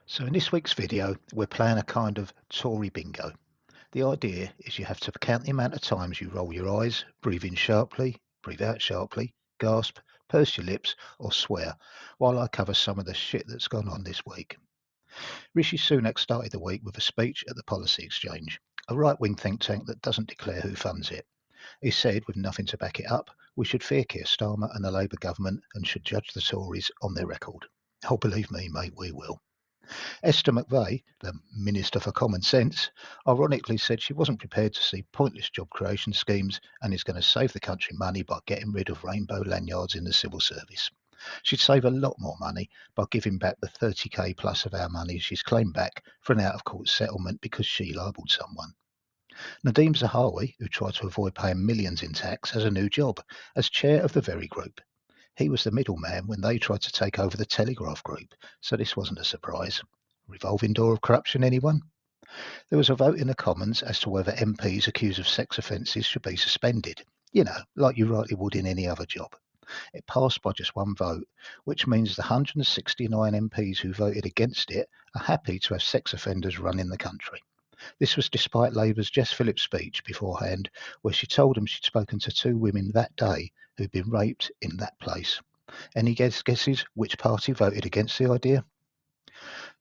So in this week's video, we're playing a kind of Tory Bingo. The idea is you have to count the amount of times you roll your eyes, breathe in sharply, breathe out sharply, gasp, purse your lips, or swear, while I cover some of the shit that's gone on this week. Rishi Sunak started the week with a speech at the Policy Exchange, a right-wing think tank that doesn't declare who funds it. He said, with nothing to back it up, we should fear Kier Starmer and the Labour government and should judge the Tories on their record. Oh, believe me, mate, we will. Esther McVey, the Minister for Common Sense, ironically said she wasn't prepared to see pointless job creation schemes and is going to save the country money by getting rid of rainbow lanyards in the civil service. She'd save a lot more money by giving back the 30k plus of our money she's claimed back for an out-of-court settlement because she libelled someone. Nadhim Zahawai, who tried to avoid paying millions in tax, has a new job as chair of the very group. He was the middleman when they tried to take over the Telegraph Group, so this wasn't a surprise. Revolving door of corruption, anyone? There was a vote in the Commons as to whether MPs accused of sex offences should be suspended. You know, like you rightly would in any other job. It passed by just one vote, which means the 169 MPs who voted against it are happy to have sex offenders running the country. This was despite Labour's Jess Philp's speech beforehand, where she told them she'd spoken to two women that day who'd been raped in that place. Any guesses which party voted against the idea?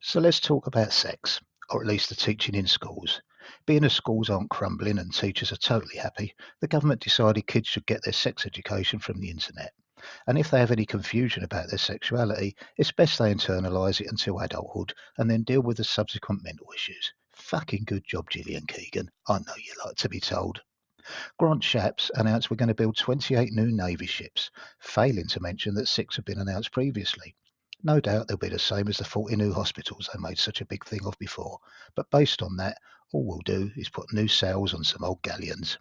So let's talk about sex, or at least the teaching in schools. Being as schools aren't crumbling and teachers are totally happy, the government decided kids should get their sex education from the internet. And if they have any confusion about their sexuality, it's best they internalise it until adulthood and then deal with the subsequent mental issues. Fucking good job, Gillian Keegan. I know you like to be told. Grant Shapps announced we're going to build 28 new Navy ships, failing to mention that 6 have been announced previously. No doubt they'll be the same as the 40 new hospitals they made such a big thing of before, but based on that, all we'll do is put new sails on some old galleons.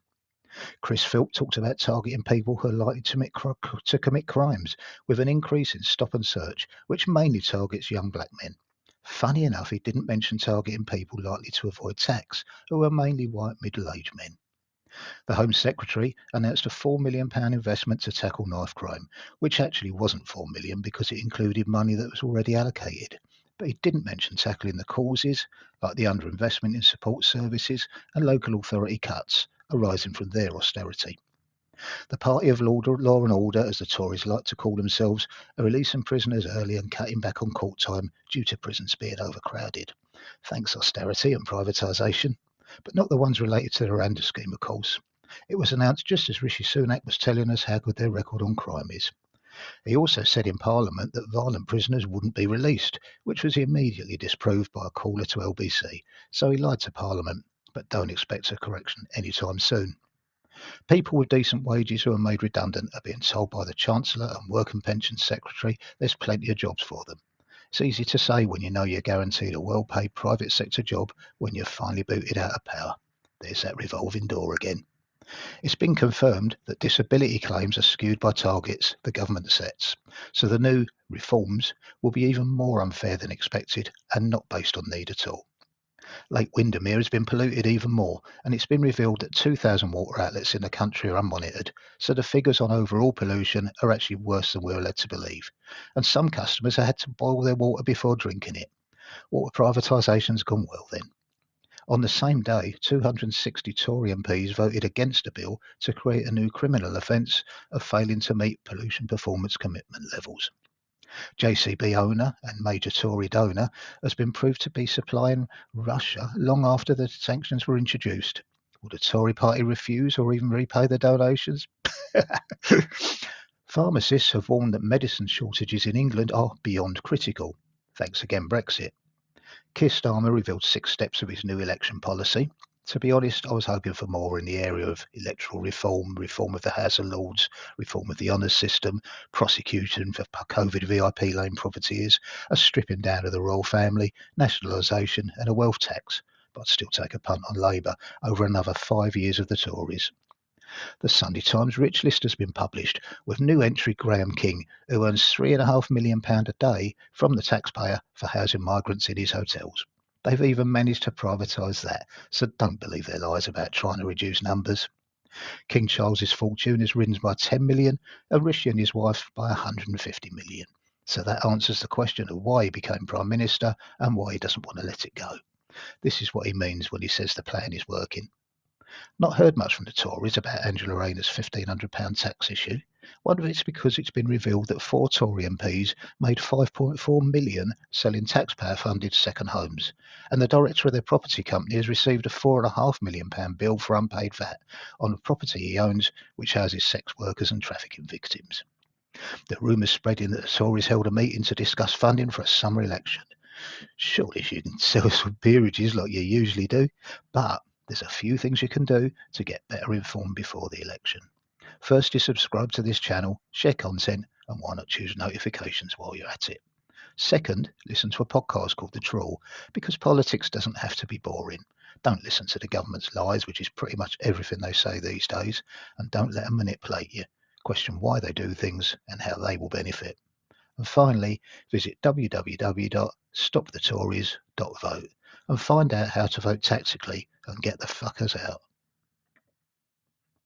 Philp talked about targeting people who are likely to commit crimes, with an increase in stop and search, which mainly targets young black men. Funny enough, he didn't mention targeting people likely to avoid tax, who are mainly white middle-aged men. The Home Secretary announced a £4 million investment to tackle knife crime, which actually wasn't £4 million because it included money that was already allocated. But he didn't mention tackling the causes, like the underinvestment in support services and local authority cuts arising from their austerity. The Party of Law and Order, as the Tories like to call themselves, are releasing prisoners early and cutting back on court time due to prisons being overcrowded. Thanks austerity and privatisation. But not the ones related to the Rwanda scheme, of course. It was announced just as Rishi Sunak was telling us how good their record on crime is. He also said in Parliament that violent prisoners wouldn't be released, which was immediately disproved by a caller to LBC, so he lied to Parliament, but don't expect a correction anytime soon. People with decent wages who are made redundant are being told by the Chancellor and Work and Pensions Secretary there's plenty of jobs for them. It's easy to say when you know you're guaranteed a well-paid private sector job when you're finally booted out of power. There's that revolving door again. It's been confirmed that disability claims are skewed by targets the government sets, so the new reforms will be even more unfair than expected and not based on need at all. Lake Windermere has been polluted even more, and it's been revealed that 2,000 water outlets in the country are unmonitored, so the figures on overall pollution are actually worse than we were led to believe. And some customers have had to boil their water before drinking it. Water privatisation's gone well then. On the same day, 260 Tory MPs voted against a bill to create a new criminal offence of failing to meet pollution performance commitment levels. JCB owner and major Tory donor has been proved to be supplying Russia long after the sanctions were introduced. Will the Tory party refuse or even repay the donations? Pharmacists have warned that medicine shortages in England are beyond critical. Thanks again, Brexit. Kier Starmer revealed 6 steps of his new election policy. To be honest, I was hoping for more in the area of electoral reform, reform of the House of Lords, reform of the honours system, prosecution for COVID VIP lane profiteers, a stripping down of the royal family, nationalisation and a wealth tax. But I'd still take a punt on Labour over another 5 years of the Tories. The Sunday Times Rich List has been published, with new entry Graham King, who earns £3.5 million a day from the taxpayer for housing migrants in his hotels. They've even managed to privatise that, so don't believe their lies about trying to reduce numbers. King Charles's fortune is risen by 10 million and Rishi and his wife by 150 million. So that answers the question of why he became Prime Minister and why he doesn't want to let it go. This is what he means when he says the plan is working. Not heard much from the Tories about Angela Rayner's £1,500 tax issue. One of it's because it's been revealed that 4 Tory MPs made £5.4 million selling taxpayer-funded second homes, and the director of their property company has received a £4.5 million bill for unpaid VAT on a property he owns, which houses sex workers and trafficking victims. The rumours spreading that the Tories held a meeting to discuss funding for a summer election. Surely you can sell some peerages like you usually do, but there's a few things you can do to get better informed before the election. First, you subscribe to this channel, share content, and why not choose notifications while you're at it? Second, listen to a podcast called The Trawl, because politics doesn't have to be boring. Don't listen to the government's lies, which is pretty much everything they say these days, and don't let them manipulate you. Question why they do things and how they will benefit. And finally, visit www.stopthetories.vote and find out how to vote tactically and get the fuckers out.